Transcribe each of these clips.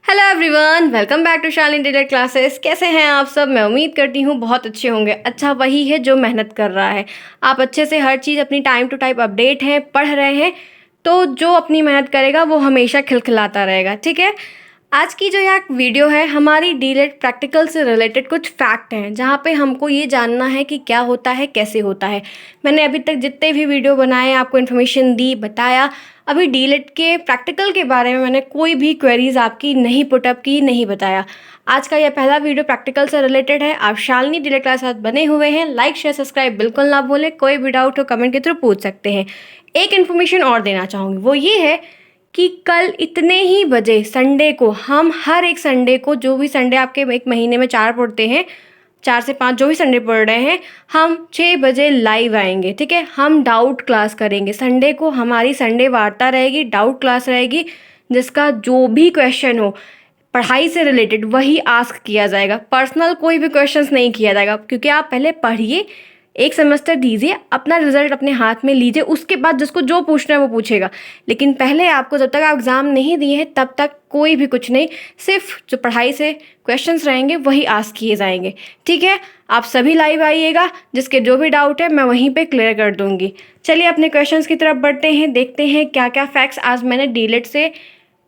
Hello everyone, welcome back to Shalini detail classes. कैसे हैं आप सब? मैं उम्मीद करती हूँ बहुत अच्छे होंगे। अच्छा वही है जो मेहनत कर रहा है। आप अच्छे से हर चीज़ अपनी टाइम टू टाइम अपडेट हैं, पढ़ रहे हैं, तो जो अपनी मेहनत करेगा वो हमेशा खिलखिलाता रहेगा। ठीक है। आज की जो यह वीडियो है हमारी डीलेट प्रैक्टिकल से रिलेटेड कुछ फैक्ट हैं, जहाँ पे हमको ये जानना है कि क्या होता है, कैसे होता है। मैंने अभी तक जितने भी वीडियो बनाए आपको इन्फॉर्मेशन दी, बताया। अभी डीलेट के प्रैक्टिकल के बारे में मैंने कोई भी क्वेरीज आपकी नहीं पुटअप की, नहीं बताया। आज का यह पहला वीडियो प्रैक्टिकल से रिलेटेड है। आप शालिनी डीलेट क्लास के साथ बने हुए हैं। लाइक शेयर सब्सक्राइब बिल्कुल ना भूलें। कोई भी डाउट हो कमेंट के थ्रू पूछ सकते हैं। एक इन्फॉर्मेशन और देना चाहूँगी, वो ये है कि कल इतने ही बजे संडे को, हम हर एक संडे को, जो भी संडे आपके एक महीने में 4 पड़ते हैं, 4 से 5 जो भी संडे पढ़ रहे हैं, हम 6 बजे लाइव आएंगे। ठीक है। हम डाउट क्लास करेंगे। संडे को हमारी संडे वार्ता रहेगी, डाउट क्लास रहेगी, जिसका जो भी क्वेश्चन हो पढ़ाई से रिलेटेड वही आस्क किया जाएगा। पर्सनल कोई भी क्वेश्चंस नहीं किया जाएगा, क्योंकि आप पहले पढ़िए, एक सेमेस्टर दीजिए, अपना रिजल्ट अपने हाथ में लीजिए, उसके बाद जिसको जो पूछना है वो पूछेगा। लेकिन पहले आपको, जब तक आप एग्ज़ाम नहीं दिए हैं तब तक कोई भी कुछ नहीं, सिर्फ जो पढ़ाई से क्वेश्चंस रहेंगे वही आस्क किए जाएंगे। ठीक है। आप सभी लाइव आइएगा, जिसके जो भी डाउट है मैं वहीं पे क्लियर कर दूंगी। चलिए अपने क्वेश्चंस की तरफ बढ़ते हैं, देखते हैं क्या क्या फैक्ट्स आज मैंने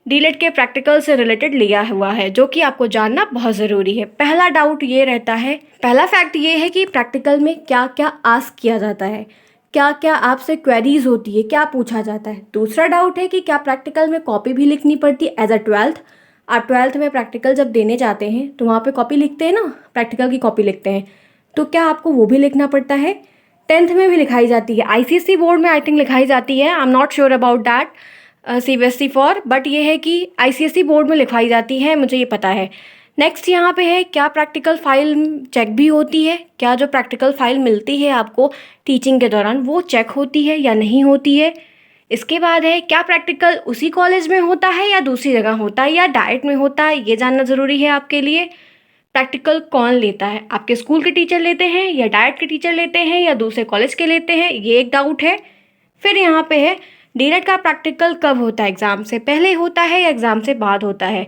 डीलेट के प्रैक्टिकल से रिलेटेड लिया हुआ है, जो कि आपको जानना बहुत ज़रूरी है। पहला डाउट ये रहता है, पहला फैक्ट ये है कि प्रैक्टिकल में क्या क्या आस्क किया जाता है, क्या क्या आपसे क्वेरीज होती है, क्या पूछा जाता है। दूसरा डाउट है कि क्या प्रैक्टिकल में कॉपी भी लिखनी पड़ती है एज अ 12th। आप 12th में प्रैक्टिकल जब देने जाते हैं तो वहाँ पे कॉपी लिखते हैं ना, प्रैक्टिकल की कॉपी लिखते हैं, तो क्या आपको वो भी लिखना पड़ता है? 10th में भी लिखाई जाती है, आईसीएसई बोर्ड में आई थिंक लिखाई जाती है, I am not sure about that CBSE for, but ये है कि आईसीएसई बोर्ड में लिखाई जाती है, मुझे ये पता है। नेक्स्ट यहाँ पे है, क्या प्रैक्टिकल फाइल चेक भी होती है? क्या जो प्रैक्टिकल फाइल मिलती है आपको टीचिंग के दौरान वो चेक होती है या नहीं होती है? इसके बाद है, क्या प्रैक्टिकल उसी कॉलेज में होता है या दूसरी जगह होता है या डाइट में होता है? ये जानना ज़रूरी है आपके लिए। प्रैक्टिकल कौन लेता है? आपके स्कूल के टीचर लेते हैं या डाइट के टीचर लेते हैं या दूसरे कॉलेज के लेते हैं? ये एक डाउट है। फिर यहाँ पे है, डीलेट का प्रैक्टिकल कब होता है? एग्ज़ाम से पहले होता है या एग्ज़ाम से बाद होता है?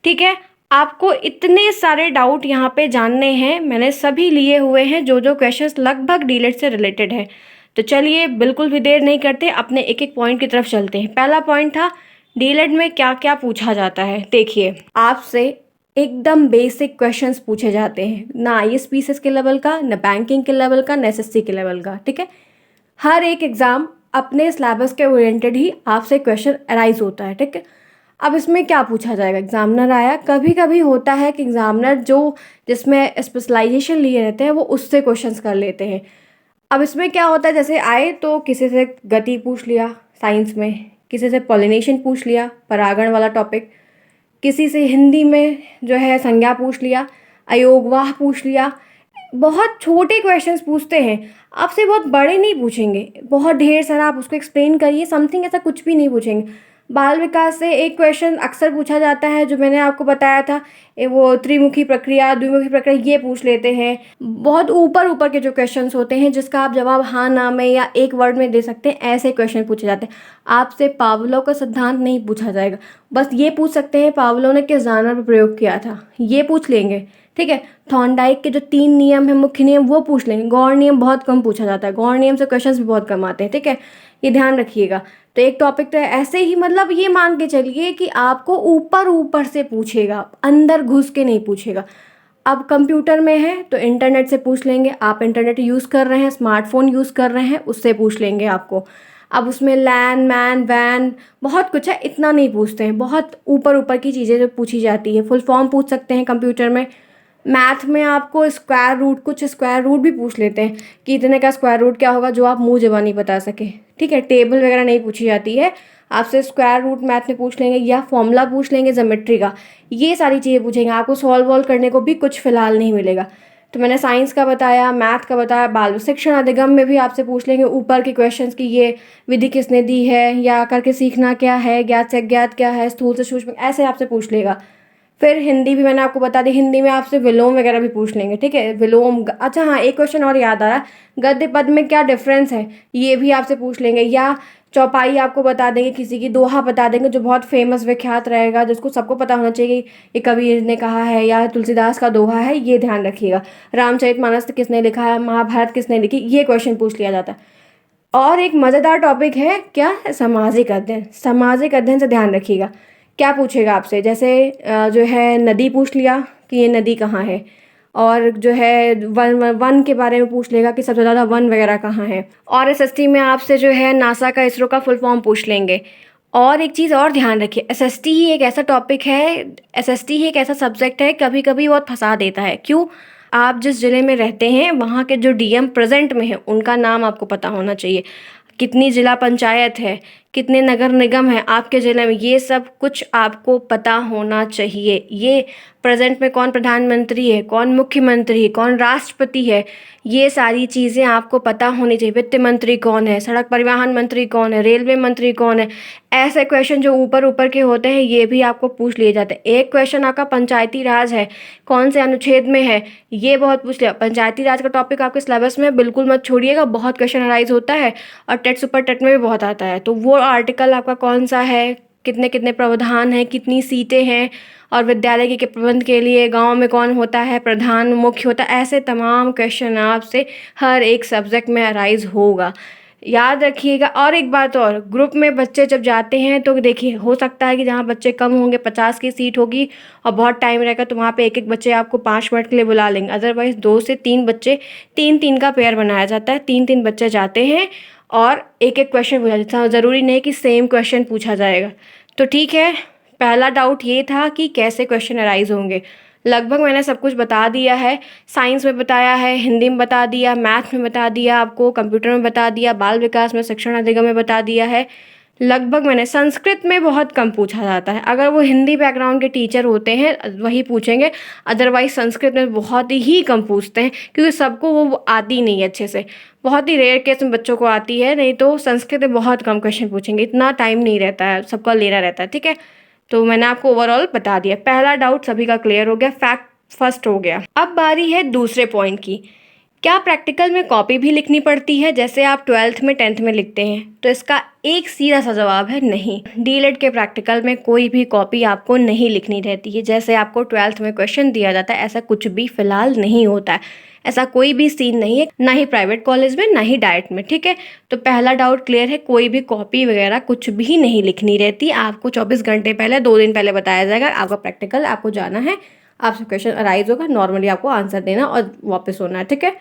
ठीक है। आपको इतने सारे डाउट यहाँ पे जानने हैं, मैंने सभी लिए हुए हैं, जो जो क्वेश्चंस लगभग डीलेट से रिलेटेड है। तो चलिए बिल्कुल भी देर नहीं करते, अपने एक एक पॉइंट की तरफ चलते हैं। पहला पॉइंट था, डीलेट में क्या क्या पूछा जाता है। देखिए, आपसे एकदम बेसिक क्वेश्चंस पूछे जाते हैं, ना आईएएस के लेवल का, ना बैंकिंग के लेवल का, ना एसएससी के लेवल का। ठीक है। हर एक एग्ज़ाम अपने सिलेबस के ओरिएंटेड ही आपसे क्वेश्चन अराइज होता है। ठीक है। अब इसमें क्या पूछा जाएगा? एग्जामिनर आया, कभी कभी होता है कि एग्जामिनर जो जिसमें स्पेशलाइजेशन लिए रहते हैं वो उससे क्वेश्चंस कर लेते हैं। अब इसमें क्या होता है, जैसे आए तो किसी से गति पूछ लिया साइंस में, किसी से पॉलिनेशन पूछ लिया, परागण वाला टॉपिक, किसी से हिंदी में जो है संज्ञा पूछ लिया, अयोगवाह पूछ लिया। बहुत छोटे क्वेश्चंस पूछते हैं आपसे, बहुत बड़े नहीं पूछेंगे, बहुत ढेर सारा आप उसको एक्सप्लेन करिए, समथिंग ऐसा कुछ भी नहीं पूछेंगे। बाल विकास से एक क्वेश्चन अक्सर पूछा जाता है, जो मैंने आपको बताया था, वो त्रिमुखी प्रक्रिया, द्विमुखी प्रक्रिया, ये पूछ लेते हैं। बहुत ऊपर ऊपर के जो क्वेश्चंस होते हैं, जिसका आप जवाब हाँ ना में या एक वर्ड में दे सकते हैं, ऐसे क्वेश्चन पूछे जाते हैं। आपसे पावलोव का सिद्धांत नहीं पूछा जाएगा, बस ये पूछ सकते हैं पावलोव ने किस जानवर पर प्रयोग किया था, ये पूछ लेंगे। ठीक है। थॉर्नडाइक के जो 3 नियम है, मुख्य नियम, वो पूछ लेंगे। गौड़ नियम बहुत कम पूछा जाता है, गौड़ नियम से क्वेश्चंस भी बहुत कम आते हैं। ठीक है। ये ध्यान रखिएगा। तो एक टॉपिक तो ऐसे ही, मतलब ये मान के चलिए कि आपको ऊपर ऊपर से पूछेगा, अंदर घुस के नहीं पूछेगा। अब कंप्यूटर में है तो इंटरनेट से पूछ लेंगे, आप इंटरनेट यूज़ कर रहे हैं, स्मार्टफोन यूज़ कर रहे हैं, उससे पूछ लेंगे आपको। अब उसमें लैन मैन वैन बहुत कुछ है, इतना नहीं पूछते हैं, बहुत ऊपर ऊपर की चीज़ें जो पूछी जाती है। फुल फॉर्म पूछ सकते हैं कंप्यूटर में। मैथ में आपको स्क्वायर रूट, कुछ स्क्वायर रूट भी पूछ लेते हैं कि इतने का स्क्वायर रूट क्या होगा, जो आप मुंह ज़बानी नहीं बता सके। ठीक है। टेबल वगैरह नहीं पूछी जाती है आपसे, स्क्वायर रूट मैथ में पूछ लेंगे या फॉर्मूला पूछ लेंगे ज्योमेट्री का, ये सारी चीज़ें पूछेंगे। आपको सॉल्व वॉल्व करने को भी कुछ फिलहाल नहीं मिलेगा। तो मैंने साइंस का बताया, मैथ का बताया, बाल शिक्षण अधिगम में भी आपसे पूछ लेंगे ऊपर के क्वेश्चंस की, ये विधि किसने दी है, या करके सीखना क्या है, ज्ञात से अज्ञात क्या है, स्थूल से सूक्ष्म, ऐसे आपसे पूछ लेगा। फिर हिंदी भी मैंने आपको बता दी, हिंदी में आपसे विलोम वगैरह भी पूछ लेंगे। ठीक है। विलोम, अच्छा हाँ, एक क्वेश्चन और याद आ रहा है, गद्य पद में क्या डिफरेंस है, ये भी आपसे पूछ लेंगे। या चौपाई आपको बता देंगे, किसी की दोहा बता देंगे जो बहुत फेमस विख्यात रहेगा, जिसको सबको पता होना चाहिए कि ये कबीर ने कहा है या तुलसीदास का दोहा है, ये ध्यान रखिएगा। रामचरितमानस किसने लिखा है, महाभारत किसने लिखी, ये क्वेश्चन पूछ लिया जाता है। और एक मज़ेदार टॉपिक है क्या, सामाजिक अध्ययन। सामाजिक अध्ययन से ध्यान रखिएगा, क्या पूछेगा आपसे, जैसे जो है नदी पूछ लिया कि ये नदी कहाँ है, और जो है वन वन के बारे में पूछ लेगा कि सबसे ज़्यादा वन वगैरह कहाँ है। और एसएसटी में आपसे जो है नासा का, इसरो का फुल फॉर्म पूछ लेंगे। और एक चीज़ और ध्यान रखिए, एसएसटी ही एक ऐसा टॉपिक है, एसएसटी ही एक ऐसा सब्जेक्ट है कभी कभी बहुत फंसा देता है। क्यों? आप जिस ज़िले में रहते हैं वहाँ के जो डीएम प्रेजेंट में है उनका नाम आपको पता होना चाहिए, कितनी ज़िला पंचायत है, कितने नगर निगम है आपके ज़िले में, ये सब कुछ आपको पता होना चाहिए। ये प्रेजेंट में कौन प्रधानमंत्री है, कौन मुख्यमंत्री है, कौन राष्ट्रपति है, ये सारी चीज़ें आपको पता होनी चाहिए। वित्त मंत्री कौन है, सड़क परिवहन मंत्री कौन है, रेलवे मंत्री कौन है, ऐसे क्वेश्चन जो ऊपर ऊपर के होते हैं ये भी आपको पूछ लिए जाते हैं। एक क्वेश्चन आपका पंचायती राज है, कौन से अनुच्छेद में है, ये बहुत पूछ लिया। पंचायती राज का टॉपिक आपके सिलेबस में बिल्कुल मत छोड़िएगा, बहुत क्वेश्चन अराइज होता है और टेट सुपर टेट में भी बहुत आता है। तो वो आर्टिकल आपका कौन सा है, कितने कितने प्रावधान हैं, कितनी सीटें हैं, और विद्यालय के प्रबंध के लिए गांव में कौन होता है, प्रधान मुख्य होता है, ऐसे तमाम क्वेश्चन आपसे हर एक सब्जेक्ट में अराइज होगा, याद रखिएगा। और एक बात और, ग्रुप में बच्चे जब जाते हैं तो देखिए, हो सकता है कि जहाँ बच्चे कम होंगे, 50 की सीट होगी और बहुत टाइम रहेगा, तो वहाँ पे एक एक बच्चे आपको 5 मिनट के लिए बुला लेंगे। अदरवाइज़ 2 से 3 बच्चे, 3-3 का पेयर बनाया जाता है, 3-3 बच्चे जाते हैं और एक एक क्वेश्चन पूछा जाता है। ज़रूरी नहीं कि सेम क्वेश्चन पूछा जाएगा। तो ठीक है, पहला डाउट ये था कि कैसे क्वेश्चन अराइज होंगे। लगभग मैंने सब कुछ बता दिया है, साइंस में बताया है, हिंदी में बता दिया, मैथ में बता दिया, आपको कंप्यूटर में बता दिया, बाल विकास में, शिक्षण अधिगम में बता दिया है। लगभग मैंने, संस्कृत में बहुत कम पूछा जाता है, अगर वो हिंदी बैकग्राउंड के टीचर होते हैं वही पूछेंगे, अदरवाइज संस्कृत में बहुत ही कम पूछते हैं क्योंकि सबको वो आती नहीं है अच्छे से, बहुत ही रेयर केस में बच्चों को आती है, नहीं तो संस्कृत में बहुत कम क्वेश्चन पूछेंगे, इतना टाइम नहीं रहता है, सबका लेना रहता है। ठीक है, तो मैंने आपको ओवरऑल बता दिया, पहला डाउट सभी का क्लियर हो गया, फैक्ट फर्स्ट हो गया। अब बारी है दूसरे पॉइंट की, क्या प्रैक्टिकल में कॉपी भी लिखनी पड़ती है जैसे आप 12th में 10th में लिखते हैं? तो इसका एक सीधा सा जवाब है नहीं। डीएलएड के प्रैक्टिकल में कोई भी कॉपी आपको नहीं लिखनी रहती है, जैसे आपको 12th में क्वेश्चन दिया जाता है ऐसा कुछ भी फिलहाल नहीं होता है, ऐसा कोई भी सीन नहीं है, ना ही प्राइवेट कॉलेज में ना ही डाइट में। ठीक है, तो पहला डाउट क्लियर है, कोई भी कॉपी वगैरह कुछ भी नहीं लिखनी रहती, आपको 24 घंटे पहले, 2 दिन पहले बताया जाएगा आपका प्रैक्टिकल, आपको जाना है, आपसे क्वेश्चन अराइज होगा, नॉर्मली आपको आंसर देना और वापस होना है। ठीक है,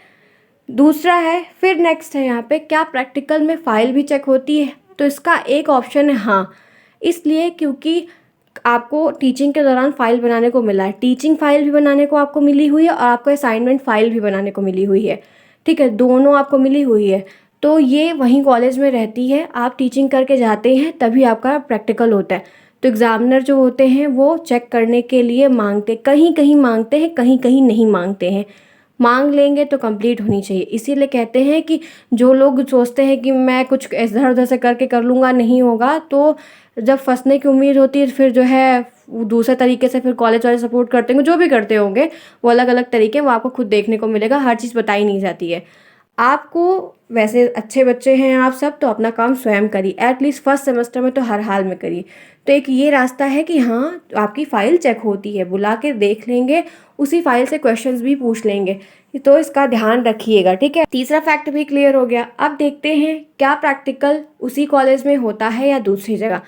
दूसरा है, फिर नेक्स्ट है यहाँ पे, क्या प्रैक्टिकल में फ़ाइल भी चेक होती है? तो इसका एक ऑप्शन है हाँ, इसलिए क्योंकि आपको टीचिंग के दौरान फ़ाइल बनाने को मिला है, टीचिंग फ़ाइल भी बनाने को आपको मिली हुई है और आपको असाइनमेंट फ़ाइल भी बनाने को मिली हुई है। ठीक है, दोनों आपको मिली हुई है, तो ये वहीं कॉलेज में रहती है, आप टीचिंग करके जाते हैं तभी आपका प्रैक्टिकल होता है। तो एग्ज़ामिनर जो होते हैं वो चेक करने के लिए मांगते, कहीं कहीं मांगते हैं, कहीं कहीं नहीं मांगते हैं, मांग लेंगे तो कंप्लीट होनी चाहिए। इसीलिए कहते हैं कि जो लोग सोचते हैं कि मैं कुछ इधर उधर से करके कर लूँगा, नहीं होगा, तो जब फंसने की उम्मीद होती है फिर जो है दूसरे तरीके से फिर कॉलेज वाले सपोर्ट करते होंगे, जो भी करते होंगे वो अलग अलग तरीके, वो आपको खुद देखने को मिलेगा, हर चीज़ बताई नहीं जाती है आपको। वैसे अच्छे बच्चे हैं आप सब, तो अपना काम स्वयं करिए, एटलीस्ट फर्स्ट सेमेस्टर में तो हर हाल में करिए। तो एक ये रास्ता है कि हाँ, आपकी फ़ाइल चेक होती है, बुला के देख लेंगे, उसी फाइल से क्वेश्चंस भी पूछ लेंगे, तो इसका ध्यान रखिएगा। ठीक है, तीसरा फैक्ट भी क्लियर हो गया। अब देखते हैं क्या प्रैक्टिकल उसी कॉलेज में होता है या दूसरी जगह।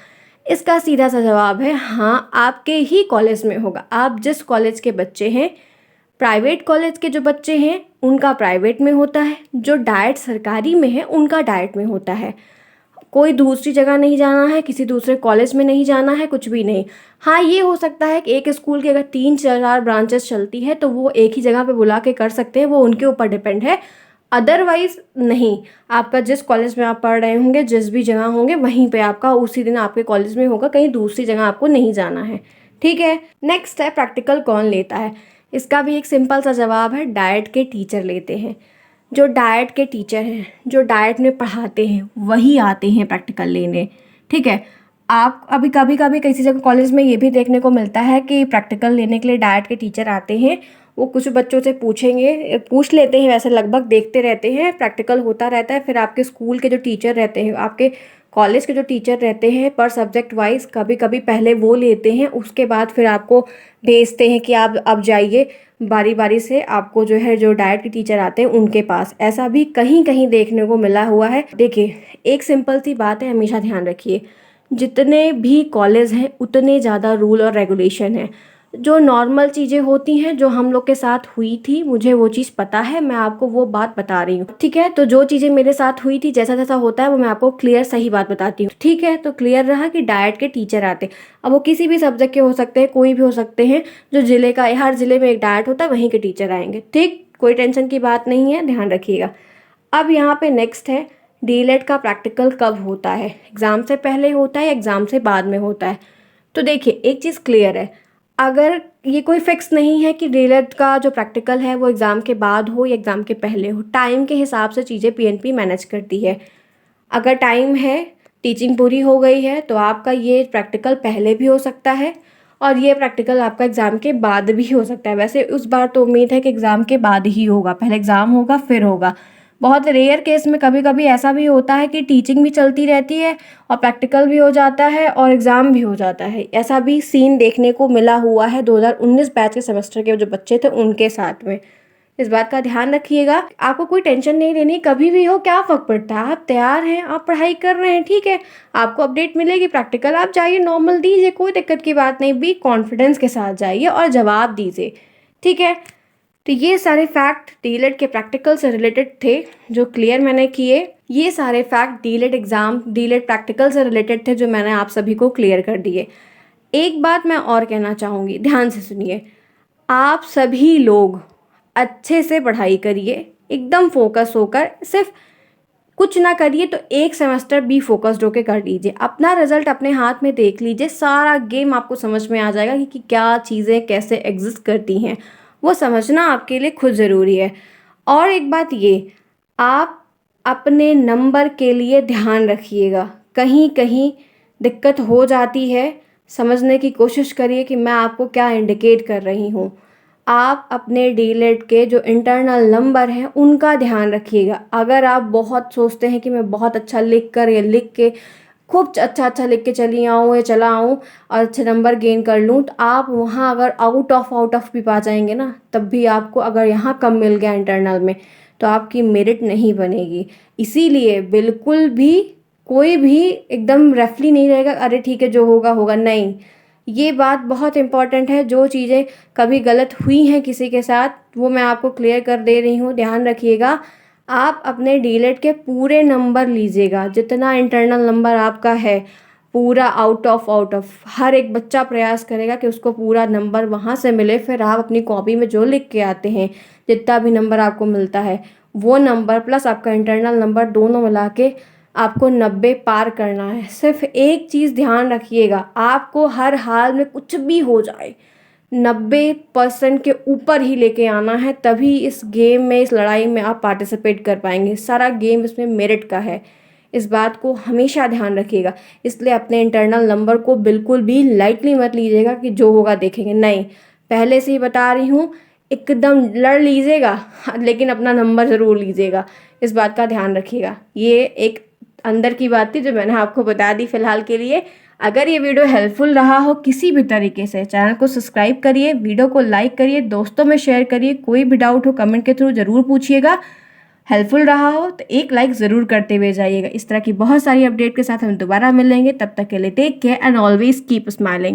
इसका सीधा सा जवाब है हाँ, आपके ही कॉलेज में होगा। आप जिस कॉलेज के बच्चे हैं, प्राइवेट कॉलेज के जो बच्चे हैं उनका प्राइवेट में होता है, जो डाइट सरकारी में है उनका डाइट में होता है। कोई दूसरी जगह नहीं जाना है, किसी दूसरे कॉलेज में नहीं जाना है, कुछ भी नहीं। हाँ, ये हो सकता है कि एक स्कूल की अगर 3-4 ब्रांचेस चलती है तो वो एक ही जगह पे बुला के कर सकते हैं, वो उनके ऊपर डिपेंड है, अदरवाइज नहीं। आपका जिस कॉलेज में आप पढ़ रहे होंगे, जिस भी जगह होंगे, वहीं पे आपका उसी दिन आपके कॉलेज में होगा, कहीं दूसरी जगह आपको नहीं जाना है। ठीक है, नेक्स्ट है प्रैक्टिकल कौन लेता है। इसका भी एक सिंपल सा जवाब है, डाइट के टीचर लेते हैं। जो डाइट के टीचर हैं, जो डाइट में पढ़ाते हैं, वही आते हैं प्रैक्टिकल लेने। ठीक है, आप अभी कभी कभी किसी जगह कॉलेज में ये भी देखने को मिलता है कि प्रैक्टिकल लेने के लिए डाइट के टीचर आते हैं, वो कुछ बच्चों से पूछेंगे, पूछ लेते हैं, वैसे लगभग देखते रहते हैं, प्रैक्टिकल होता रहता है, फिर आपके स्कूल के जो टीचर रहते हैं, आपके कॉलेज के जो टीचर रहते हैं पर सब्जेक्ट वाइज कभी कभी पहले वो लेते हैं, उसके बाद फिर आपको भेजते हैं कि आप अब जाइए बारी बारी से आपको जो है जो डाइट के टीचर आते हैं उनके पास। ऐसा भी कहीं कहीं देखने को मिला हुआ है। देखिए, एक सिंपल सी बात है, हमेशा ध्यान रखिए, जितने भी कॉलेज हैं उतने ज़्यादा रूल और रेगुलेशन है। जो नॉर्मल चीज़ें होती हैं जो हम लोग के साथ हुई थी, मुझे वो चीज़ पता है, मैं आपको वो बात बता रही हूँ, ठीक है। तो जो चीज़ें मेरे साथ हुई थी, जैसा जैसा होता है वो मैं आपको क्लियर सही बात बताती हूँ, ठीक है। तो क्लियर रहा कि डाइट के टीचर आते, अब वो किसी भी सब्जेक्ट के हो सकते हैं, कोई भी हो सकते हैं। जो जिले का, हर जिले में एक डाइट होता है, वहीं के टीचर आएंगे, ठीक, कोई टेंशन की बात नहीं है, ध्यान रखिएगा। अब यहाँ पे नेक्स्ट है, डीएलएड का प्रैक्टिकल कब होता है? एग्ज़ाम से पहले होता है या एग्ज़ाम से बाद में होता है? तो देखिए, एक चीज़ क्लियर है, अगर ये कोई फिक्स नहीं है कि डीएलएड का जो प्रैक्टिकल है वो एग्ज़ाम के बाद हो या एग्ज़ाम के पहले हो, टाइम के हिसाब से चीज़ें पीएनपी मैनेज करती है। अगर टाइम है, टीचिंग पूरी हो गई है, तो आपका ये प्रैक्टिकल पहले भी हो सकता है और ये प्रैक्टिकल आपका एग्ज़ाम के बाद भी हो सकता है। वैसे उस बार तो उम्मीद है कि एग्ज़ाम के बाद ही होगा, पहले एग्ज़ाम होगा फिर होगा। बहुत रेयर केस में कभी कभी ऐसा भी होता है कि टीचिंग भी चलती रहती है और प्रैक्टिकल भी हो जाता है और एग्ज़ाम भी हो जाता है। ऐसा भी सीन देखने को मिला हुआ है 2019 बैच के सेमेस्टर के जो बच्चे थे उनके साथ में। इस बात का ध्यान रखिएगा, आपको कोई टेंशन नहीं लेनी, कभी भी हो, क्या फ़र्क पड़ता है, आप तैयार हैं, आप पढ़ाई कर रहे हैं, ठीक है। आपको अपडेट मिलेगी, प्रैक्टिकल आप जाइए, नॉर्मल दीजिए, कोई दिक्कत की बात नहीं, बी कॉन्फिडेंस के साथ जाइए और जवाब दीजिए, ठीक है। तो ये सारे फैक्ट डीएलएड के प्रैक्टिकल से रिलेटेड थे जो क्लियर मैंने किए। ये सारे fact DElEd exam, DElEd practical से रिलेटेड थे जो मैंने आप सभी को क्लियर कर दिए। एक बात मैं और कहना चाहूँगी, ध्यान से सुनिए, आप सभी लोग अच्छे से पढ़ाई करिए, एकदम फोकस होकर, सिर्फ कुछ ना करिए तो एक सेमेस्टर भी फोकस्ड होकर कर लीजिए, अपना रिजल्ट अपने हाथ में देख लीजिए, सारा गेम आपको समझ में आ जाएगा कि क्या चीज़ें कैसे एग्जिस्ट करती हैं, वो समझना आपके लिए खुद ज़रूरी है। और एक बात ये, आप अपने नंबर के लिए ध्यान रखिएगा, कहीं कहीं दिक्कत हो जाती है, समझने की कोशिश करिए कि मैं आपको क्या इंडिकेट कर रही हूँ। आप अपने डीएलएड के जो इंटरनल नंबर हैं उनका ध्यान रखिएगा। अगर आप बहुत सोचते हैं कि मैं बहुत अच्छा लिख कर या लिख के खूब अच्छा लिख के चली आऊँ या चला आऊँ और अच्छे नंबर गेन कर लूँ, तो आप वहाँ अगर आउट ऑफ भी पा जाएंगे ना, तब भी आपको, अगर यहाँ कम मिल गया इंटरनल में, तो आपकी मेरिट नहीं बनेगी। इसीलिए बिल्कुल भी कोई भी एकदम रफली नहीं रहेगा, अरे ठीक है जो होगा होगा, नहीं। ये बात बहुत इंपॉर्टेंट है, जो चीज़ें कभी गलत हुई हैं किसी के साथ वो मैं आपको क्लियर कर दे रही हूँ, ध्यान रखिएगा। आप अपने डीएलएड के पूरे नंबर लीजिएगा, जितना इंटरनल नंबर आपका है, पूरा आउट ऑफ हर एक बच्चा प्रयास करेगा कि उसको पूरा नंबर वहाँ से मिले। फिर आप अपनी कॉपी में जो लिख के आते हैं, जितना भी नंबर आपको मिलता है, वो नंबर प्लस आपका इंटरनल नंबर दोनों मिला के आपको 90 पार करना है। सिर्फ एक चीज़ ध्यान रखिएगा, आपको हर हाल में कुछ भी हो जाए 90% के ऊपर ही लेके आना है, तभी इस गेम में, इस लड़ाई में आप पार्टिसिपेट कर पाएंगे। सारा गेम इसमें मेरिट का है, इस बात को हमेशा ध्यान रखिएगा। इसलिए अपने इंटरनल नंबर को बिल्कुल भी लाइटली मत लीजिएगा कि जो होगा देखेंगे, नहीं, पहले से ही बता रही हूँ, एकदम लड़ लीजिएगा लेकिन अपना नंबर ज़रूर लीजिएगा, इस बात का ध्यान रखिएगा। ये एक अंदर की बात थी जो मैंने आपको बता दी फिलहाल के लिए। अगर ये वीडियो हेल्पफुल रहा हो किसी भी तरीके से, चैनल को सब्सक्राइब करिए, वीडियो को लाइक करिए, दोस्तों में शेयर करिए, कोई भी डाउट हो कमेंट के थ्रू ज़रूर पूछिएगा। हेल्पफुल रहा हो तो एक लाइक ज़रूर करते हुए जाइएगा। इस तरह की बहुत सारी अपडेट के साथ हम दोबारा मिलेंगे, तब तक के लिए take care and always keep smiling.